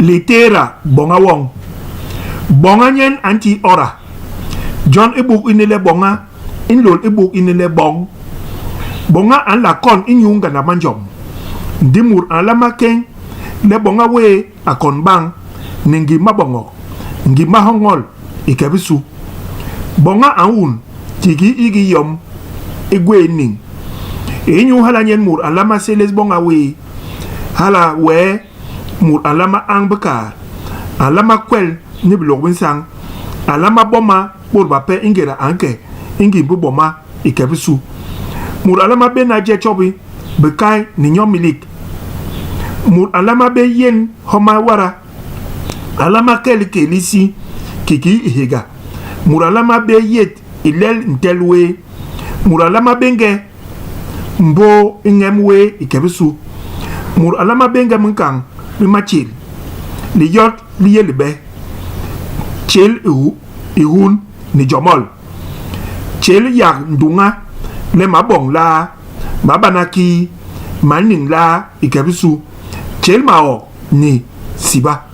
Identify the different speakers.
Speaker 1: litera bonga wong bonga nyen anti ora John ibuk inile bonga inlol ibuk inile bong bonga an la kon inyunga na manjom dimur an la maken le bonga we akon bang ningi mabongo ngi mahongol ikebisu bonga anun tigi igi yom igwe ning inyu hala nyen mur alama seles bonga we hala we mur alama angbeka alama kwel ni blog winsang alama boma por bape ingera anke ingi bu boma ikebisu mur alama be na je chobi bekai ni nyomilik mur alama be yen homa wara alama kelike lisi kiki ihega mur alama be yet ilel ntelwe mur alama benge mbo ingemwe ikebisu mur alama benge munkang mi machil li yot li yelbe chel ihun ni jomol chel yak ndunga le mabong la mabanaki maning la ikebisu chel mao ni siba